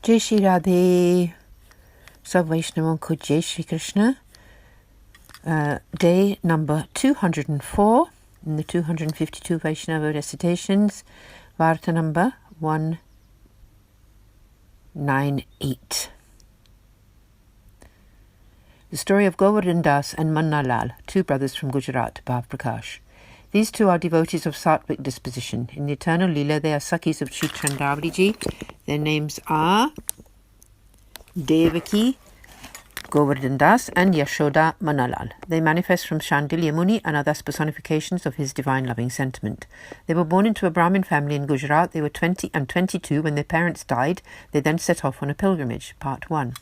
Jai Shri Radhe. Sab Vaishnav ko Jai Shri Krishna. Day number 204 in the 252 Vaishnava recitations. Varta number 198. The story of Govardhan and Manna Lal, two brothers from Gujarat, Bhav Prakash. These two are devotees of Sattvic disposition. In the eternal Leela, they are Sakhis of Sri Chandravali. Their names are Devaki, Govardhan and Yashoda Manalal. They manifest from Shandilya Muni and are thus personifications of his divine loving sentiment. They were born into a Brahmin family in Gujarat. They were 20 and 22 when their parents died. They then set off on a pilgrimage. Part 1.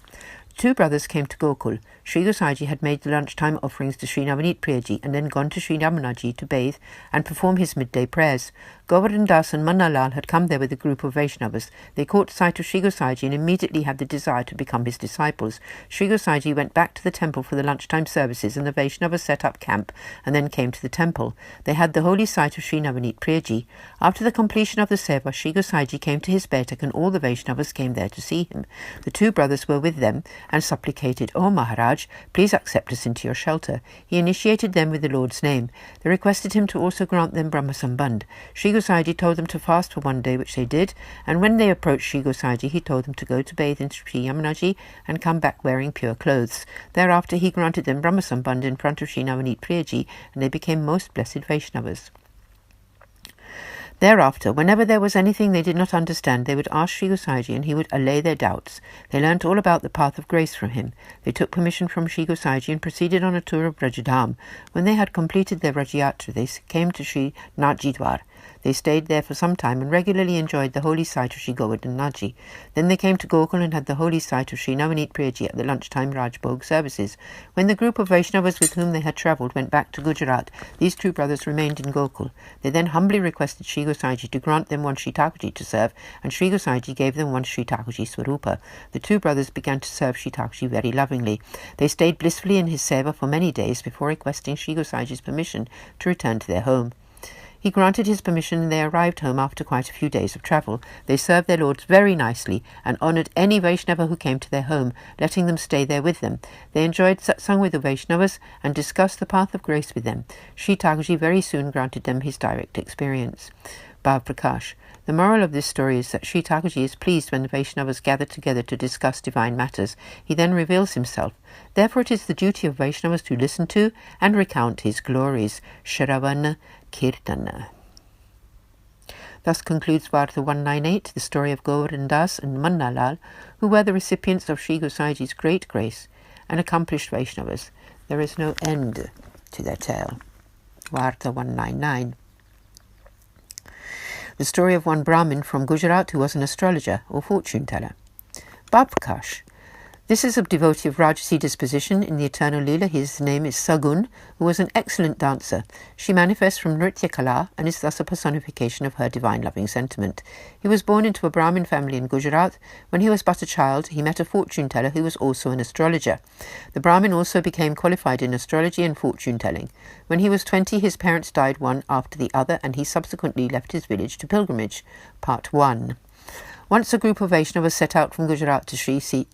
Two brothers came to Gokul. Sri Gosaiji had made the lunchtime offerings to Sri Navneet Priyaji and then gone to Sri Mataji to bathe and perform his midday prayers. Govardhan and Manna Lal had come there with a group of Vaishnavas. They caught sight of Sri Gosaiji and immediately had the desire to become his disciples. Sri Gosaiji went back to the temple for the lunchtime services and the Vaishnavas set up camp and then came to the temple. They had the holy sight of Sri Navneet Priyaji. After the completion of the Seva, Sri Gosaiji came to his Betak and all the Vaishnavas came there to see him. The two brothers were with them and supplicated, "O Maharaj, please accept us into your shelter." He initiated them with the Lord's name. They requested him to also grant them Brahma Sambandh. Sri Gosaiji told them to fast for one day, which they did, and when they approached Sri Gosaiji, he told them to go to bathe in Sri Yamanaji and come back wearing pure clothes. Thereafter he granted them Brahma Sambandh in front of Sri Navneet Priyaji, and they became most blessed Vaishnavas. Thereafter, whenever there was anything they did not understand, they would ask Sri Gosaiji and he would allay their doubts. They learnt all about the path of grace from him. They took permission from Sri Gosaiji and proceeded on a tour of Vraja. When they had completed their Vrajayatra, they came to Sri Najidwar. They stayed there for some time and regularly enjoyed the holy sight of Sri Govardhan. Then they came to Gokul and had the holy sight of Sri Navneet Priyaji at the lunchtime Rajbhog services. When the group of Vaishnavas with whom they had travelled went back to Gujarat, these two brothers remained in Gokul. They then humbly requested Sri Gosaiji to grant them one Sri Thakurji to serve, and Sri Gosaiji gave them one Sri Thakurji Swarupa. The two brothers began to serve Sri Thakurji very lovingly. They stayed blissfully in his seva for many days before requesting Sri Gosaiji's permission to return to their home. He granted his permission and they arrived home after quite a few days of travel. They served their lords very nicely and honoured any Vaishnava who came to their home, letting them stay there with them. They enjoyed satsang with the Vaishnavas and discussed the path of grace with them. Sri Thakurji very soon granted them his direct experience. Bhav Prakash. The moral of this story is that Sri Thakurji is pleased when the Vaishnavas gather together to discuss divine matters. He then reveals himself. Therefore it is the duty of Vaishnavas to listen to and recount his glories. Shravana Kirtana. Thus concludes Varta 198, the story of Govardhan and Manna Lal, who were the recipients of Sri Gosaiji's great grace and accomplished Vaishnavas. There is no end to their tale. Varta 199. The story of one Brahmin from Gujarat who was an astrologer or fortune teller. Babkash. This is a devotee of Rajasi disposition. In the eternal Leela, his name is Sagun, who was an excellent dancer. She manifests from Nritya Kala and is thus a personification of her divine loving sentiment. He was born into a Brahmin family in Gujarat. When he was but a child, he met a fortune teller who was also an astrologer. The Brahmin also became qualified in astrology and fortune telling. When he was 20, his parents died one after the other, and he subsequently left his village to pilgrimage. Part 1. Once a group of Vaishnavas set out from Gujarat to see Sri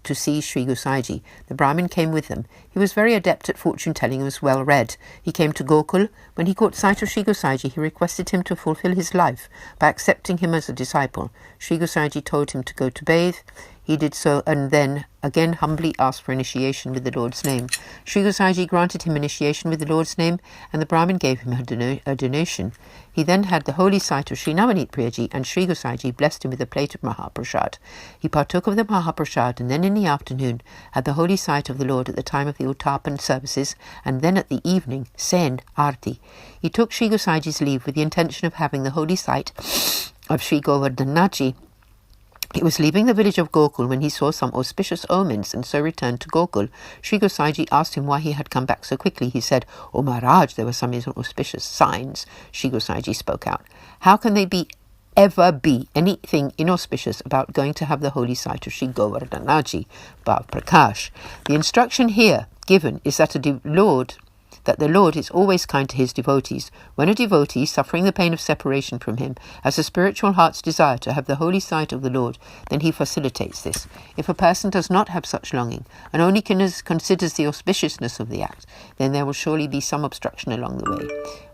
Gosaiji. The Brahmin came with them. He was very adept at fortune-telling and was well read. He came to Gokul. When he caught sight of Sri Gosaiji, he requested him to fulfill his life by accepting him as a disciple. Sri Gosaiji told him to go to bathe. He did so and then again humbly asked for initiation with the Lord's name. Sri Gosaiji granted him initiation with the Lord's name and the Brahmin gave him a donation. He then had the holy sight of Sri Navneet Priyaji and Sri Gosaiji blessed him with a plate of Mahaprasad. He partook of the Mahaprasad and then in the afternoon had the holy sight of the Lord at the time of the Uttapan services and then at the evening, Sen Arti. He took Sri Gosaiji's leave with the intention of having the holy sight of Sri Govardhan. He was leaving the village of Gokul when he saw some auspicious omens and so returned to Gokul. Sri Gosaiji asked him why he had come back so quickly. He said, "O Maharaj, there were some auspicious signs." Sri Gosaiji spoke out. "How can they ever be anything inauspicious about going to have the holy sight of Sri Govardhanaji?" Bhav Prakash. The instruction here given is that that the Lord is always kind to his devotees. When a devotee, suffering the pain of separation from him, has a spiritual heart's desire to have the holy sight of the Lord, then he facilitates this. If a person does not have such longing, and only considers the auspiciousness of the act, then there will surely be some obstruction along the way.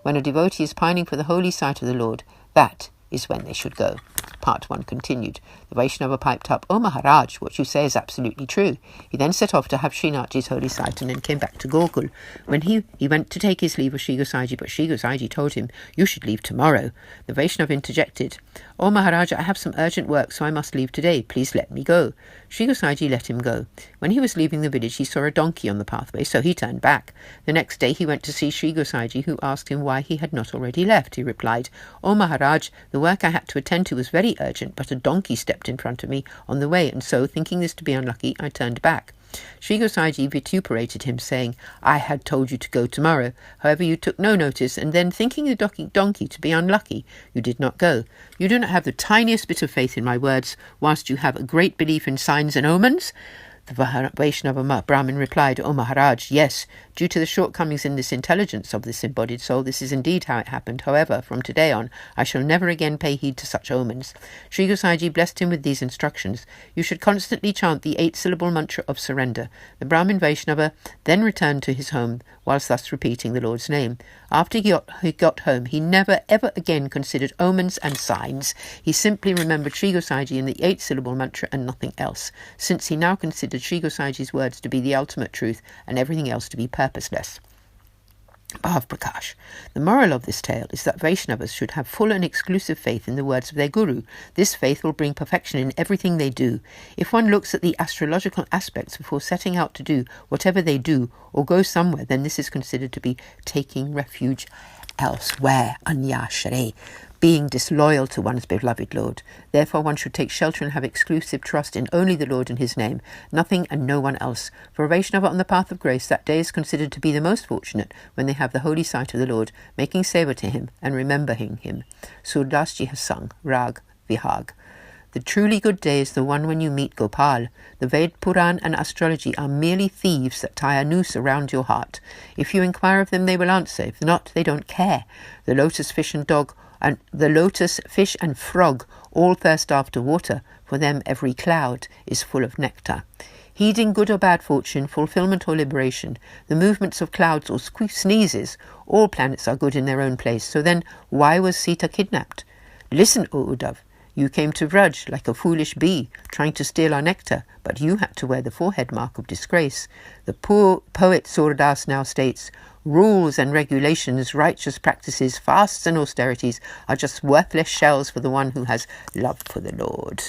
When a devotee is pining for the holy sight of the Lord, that is when they should go. Part 1 continued. The Vaishnava piped up, "Oh Maharaj, what you say is absolutely true." He then set off to have Srinathji's holy sight and then came back to Gokul. When he went to take his leave of Sri Gosaiji, but Sri Gosaiji told him, "You should leave tomorrow." The Vaishnava interjected, "Oh Maharaj, I have some urgent work, so I must leave today. Please let me go." Sri Gosaiji let him go. When he was leaving the village, he saw a donkey on the pathway, so he turned back. The next day he went to see Sri Gosaiji, who asked him why he had not already left. He replied, "Oh Maharaj, the work I had to attend to was very urgent, but a donkey stepped in front of me on the way, and so, thinking this to be unlucky, I turned back." Sri Gosaiji vituperated him, saying, "I had told you to go tomorrow. However, you took no notice, and then, thinking the donkey to be unlucky, you did not go. You do not have the tiniest bit of faith in my words, whilst you have a great belief in signs and omens." The Vaishnava Brahmin replied, "O Maharaj, yes, due to the shortcomings in this intelligence of this embodied soul, this is indeed how it happened. However, from today on, I shall never again pay heed to such omens." Sri Gosaiji blessed him with these instructions. "You should constantly chant the 8-syllable mantra of surrender." The Brahmin Vaishnava then returned to his home, whilst thus repeating the Lord's name. After he got home, he never ever again considered omens and signs. He simply remembered Sri Gosaiji and the 8-syllable mantra and nothing else, since he now considered Sri Gosaiji's words to be the ultimate truth and everything else to be purposeless. Bhav Prakash. The moral of this tale is that Vaishnavas should have full and exclusive faith in the words of their Guru. This faith will bring perfection in everything they do. If one looks at the astrological aspects before setting out to do whatever they do or go somewhere, then this is considered to be taking refuge elsewhere, anyashare, being disloyal to one's beloved Lord. Therefore one should take shelter and have exclusive trust in only the Lord and his name, nothing and no one else. For a Vaishnava on the path of grace, that day is considered to be the most fortunate when they have the holy sight of the Lord, making seva to him and remembering him. Surdasji has sung, Rag Vihag. The truly good day is the one when you meet Gopal. The Ved, Puran and astrology are merely thieves that tie a noose around your heart. If you inquire of them, they will answer. If not, they don't care. The lotus, fish and frog all thirst after water. For them every cloud is full of nectar. Heeding good or bad fortune, fulfillment or liberation, the movements of clouds or sneezes, all planets are good in their own place. So then, why was Sita kidnapped? Listen, O Uddhav. You came to Vraja like a foolish bee, trying to steal our nectar, but you had to wear the forehead mark of disgrace. The poor poet Surdas now states, rules and regulations, righteous practices, fasts and austerities are just worthless shells for the one who has love for the Lord.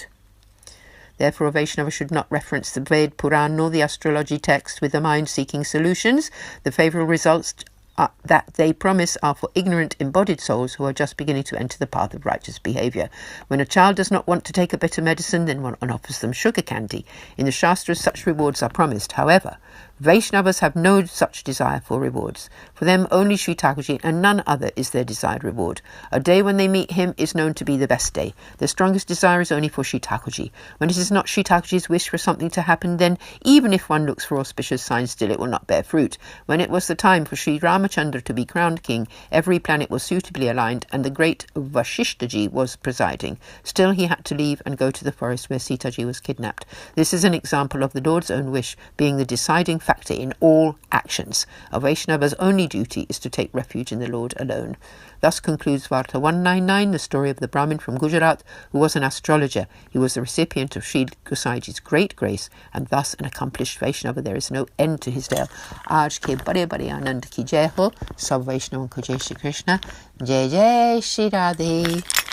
Therefore, a Vaishnava should not reference the Ved, Puran, nor the astrology text with the mind seeking solutions. The favourable results that they promise are for ignorant embodied souls who are just beginning to enter the path of righteous behaviour. When a child does not want to take a bitter medicine, then one offers them sugar candy. In the Shastras, such rewards are promised. However, Vaishnavas have no such desire for rewards. For them, only Sri Thakurji and none other is their desired reward. A day when they meet him is known to be the best day. The strongest desire is only for Sri Thakurji. When it is not Sri Thakurji's wish for something to happen, then even if one looks for auspicious signs, still it will not bear fruit. When it was the time for Sri Ramachandra to be crowned king, every planet was suitably aligned and the great Vashishtaji was presiding. Still he had to leave and go to the forest where Sitaji was kidnapped. This is an example of the Lord's own wish being the deciding factor in all actions. A Vaishnava's only duty is to take refuge in the Lord alone. Thus concludes Varta 199, the story of the Brahmin from Gujarat who was an astrologer. He was the recipient of Sri Gosaiji's great grace and thus an accomplished Vaishnava. There is no end to his tale. Aaj ke bade bade anand ki jai ho. Sab Vaishnavon ko jai Shri Krishna. Jai Jai Shri Radhe.